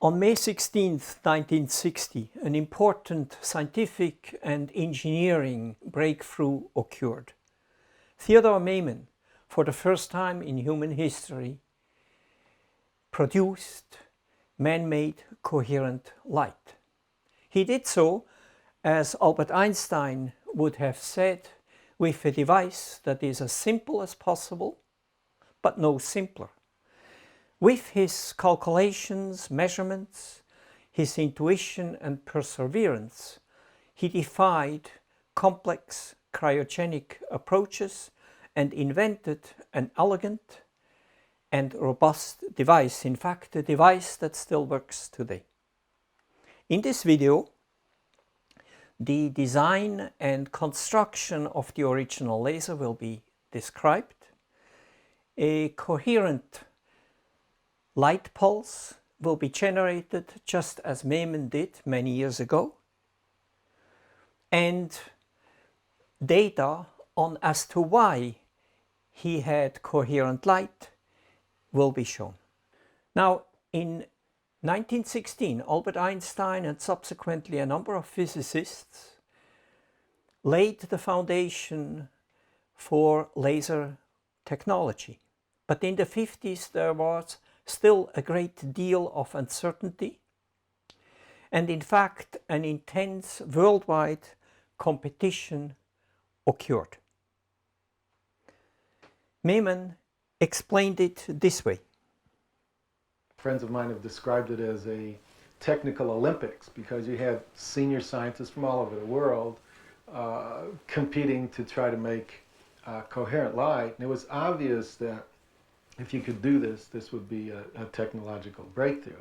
On May 16, 1960, an important scientific and engineering breakthrough occurred. Theodore Maiman, for the first time in human history, produced man-made coherent light. He did so, as Albert Einstein would have said, with a device that is as simple as possible, but no simpler. With his calculations, measurements, his intuition and perseverance, he defied complex cryogenic approaches and invented an elegant and robust device, in fact, a device that still works today. In this video, the design and construction of the original laser will be described. A coherent light pulse will be generated just as Maiman did many years ago, and data on as to why he had coherent light will be shown. Now, in 1916, Albert Einstein and subsequently a number of physicists laid the foundation for laser technology. But in the 50s there was still a great deal of uncertainty, and in fact an intense worldwide competition occurred. Maiman explained it this way. Friends of mine have described it as a technical Olympics because you have senior scientists from all over the world competing to try to make coherent light. And it was obvious that if you could do this, this would be a technological breakthrough.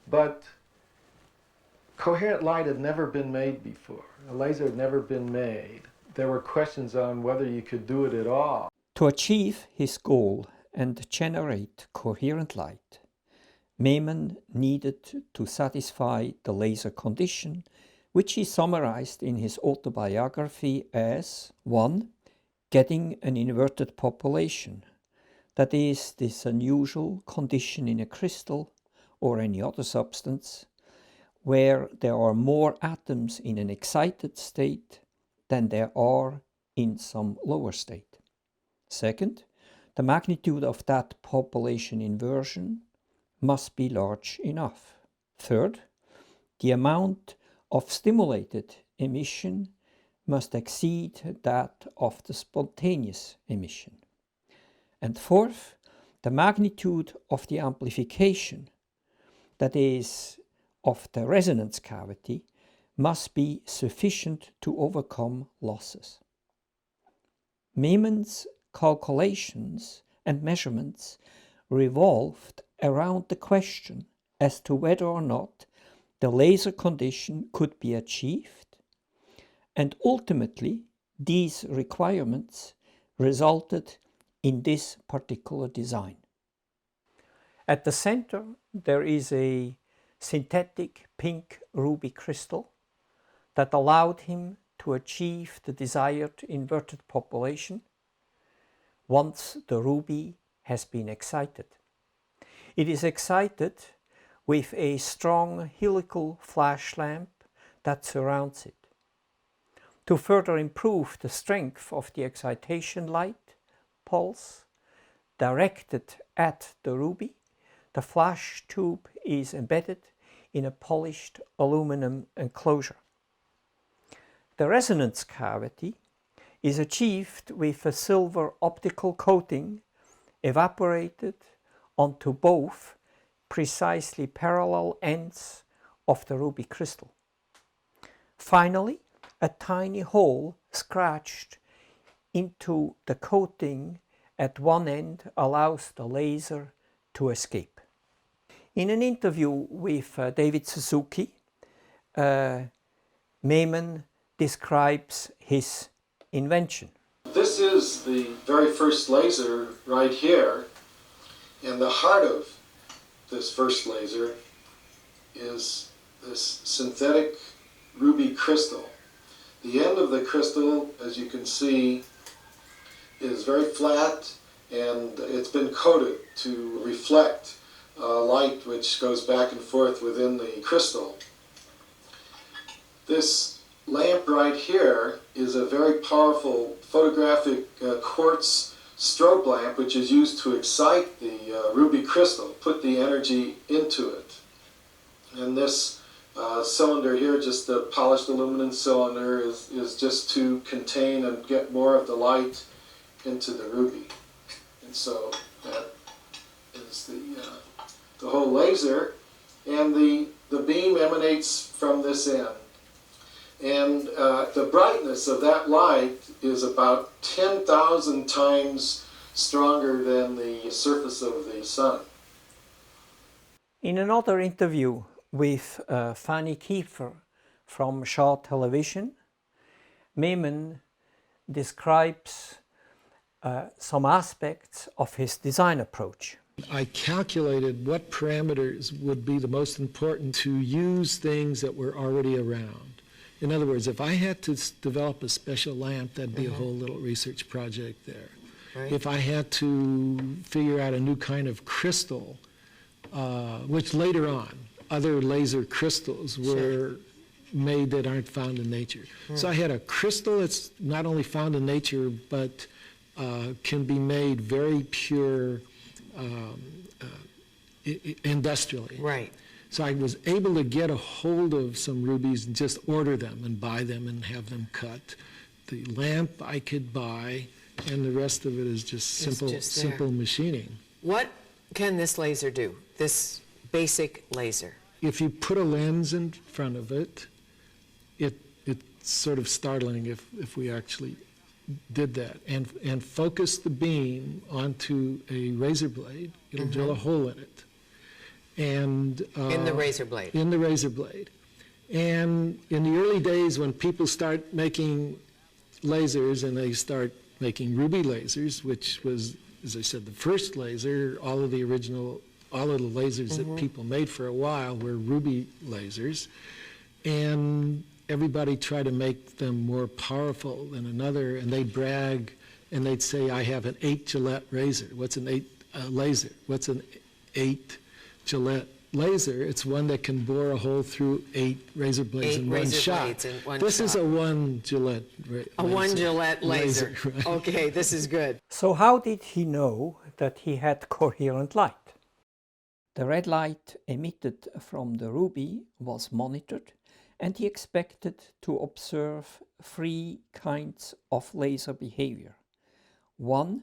But coherent light had never been made before. A laser had never been made. There were questions on whether you could do it at all. To achieve his goal and generate coherent light, Maiman needed to satisfy the laser condition, which he summarized in his autobiography as 1. Getting an inverted population. That is, this unusual condition in a crystal or any other substance where there are more atoms in an excited state than there are in some lower state. Second, the magnitude of that population inversion must be large enough. Third, the amount of stimulated emission must exceed that of the spontaneous emission. And fourth, the magnitude of the amplification, that is, of the resonance cavity, must be sufficient to overcome losses. Maiman's calculations and measurements revolved around the question as to whether or not the laser condition could be achieved, and ultimately these requirements resulted in this particular design. At the center there is a synthetic pink ruby crystal that allowed him to achieve the desired inverted population once the ruby has been excited. It is excited with a strong helical flash lamp that surrounds it. To further improve the strength of the excitation light pulse directed at the ruby, the flash tube is embedded in a polished aluminum enclosure. The resonance cavity is achieved with a silver optical coating evaporated onto both precisely parallel ends of the ruby crystal. Finally, a tiny hole scratched into the coating at one end allows the laser to escape. In an interview with David Suzuki, Maiman describes his invention. This is the very first laser right here, and the heart of this first laser is this synthetic ruby crystal. The end of the crystal, as you can see, is very flat, and it's been coated to reflect light which goes back and forth within the crystal. This lamp right here is a very powerful photographic quartz strobe lamp which is used to excite the ruby crystal, put the energy into it. And this cylinder here, just the polished aluminum cylinder, is just to contain and get more of the light into the ruby. And so that is the whole laser, and the beam emanates from this end. And the brightness of that light is about 10,000 times stronger than the surface of the sun. In another interview with Fanny Kiefer from Shaw Television, Maiman describes some aspects of his design approach. I calculated what parameters would be the most important to use things that were already around. In other words, if I had to develop a special lamp, that'd be a whole little research project there. Right. If I had to figure out a new kind of crystal, which later on, other laser crystals were made that aren't found in nature. So I had a crystal that's not only found in nature, but can be made very pure industrially. Right. So I was able to get a hold of some rubies and just order them and buy them and have them cut. The lamp I could buy, and the rest of it is just simple machining. What can this laser do, this basic laser? If you put a lens in front of it, it's sort of startling if we actually did that and focus the beam onto a razor blade. It'll drill a hole in it. And In the razor blade. In the razor blade. And in the early days when people start making lasers and they start making ruby lasers, which was, as I said, the first laser, all of the lasers that people made for a while were ruby lasers. And everybody tried to make them more powerful than another, and they'd brag and they'd say, I have an 8 Gillette razor. What's an 8 laser? What's an 8 Gillette laser? It's one that can bore a hole through 8 razor blades in one shot. This is a 1 Gillette laser. A 1 Gillette laser. Right. Okay, this is good. So how did he know that he had coherent light? The red light emitted from the ruby was monitored, and he expected to observe 3 kinds of laser behavior. 1,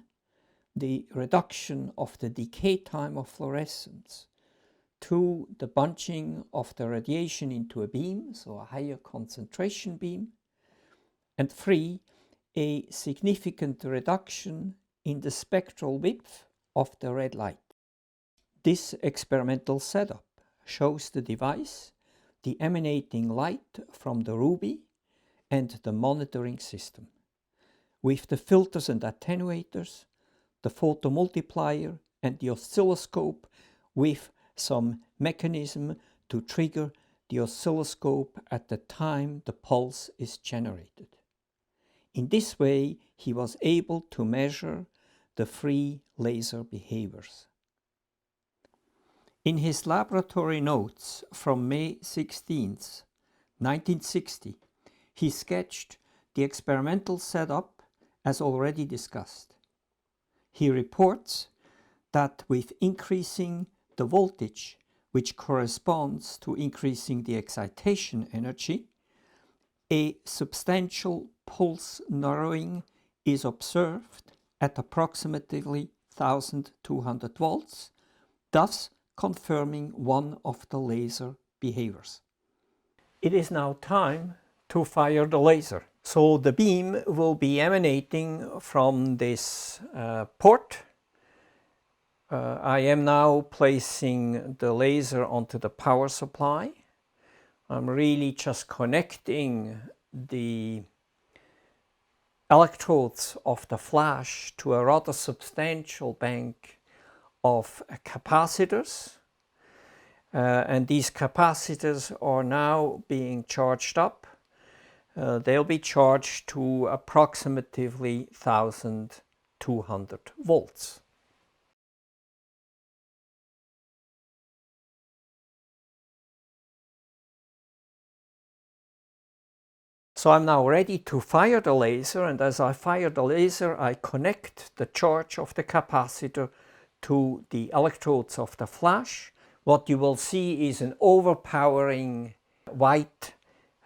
the reduction of the decay time of fluorescence. 2, the bunching of the radiation into a beam, so a higher concentration beam. And 3, a significant reduction in the spectral width of the red light. This experimental setup shows the device, the emanating light from the ruby, and the monitoring system. With the filters and attenuators, the photomultiplier, and the oscilloscope with some mechanism to trigger the oscilloscope at the time the pulse is generated. In this way, he was able to measure the 3 laser behaviors. In his laboratory notes from May 16, 1960, he sketched the experimental setup as already discussed. He reports that with increasing the voltage, which corresponds to increasing the excitation energy, a substantial pulse narrowing is observed at approximately 1200 volts, thus confirming one of the laser behaviors. It is now time to fire the laser. So the beam will be emanating from this port. I am now placing the laser onto the power supply. I'm really just connecting the electrodes of the flash to a rather substantial bank of capacitors. And these capacitors are now being charged up. They'll be charged to approximately 1200 volts. So I'm now ready to fire the laser, and as I fire the laser, I connect the charge of the capacitor to the electrodes of the flash. What you will see is an overpowering white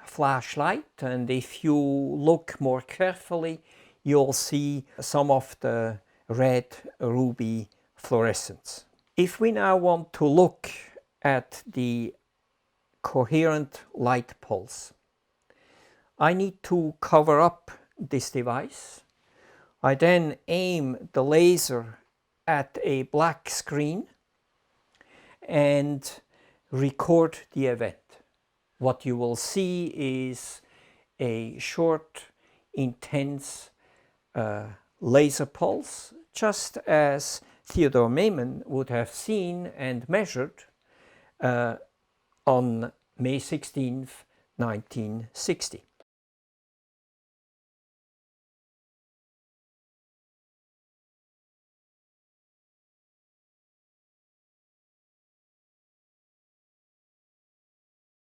flashlight, and if you look more carefully, you'll see some of the red ruby fluorescence. If we now want to look at the coherent light pulse, I need to cover up this device. I then aim the laser at a black screen and record the event. What you will see is a short, intense laser pulse, just as Theodore Maiman would have seen and measured on May 16th, 1960.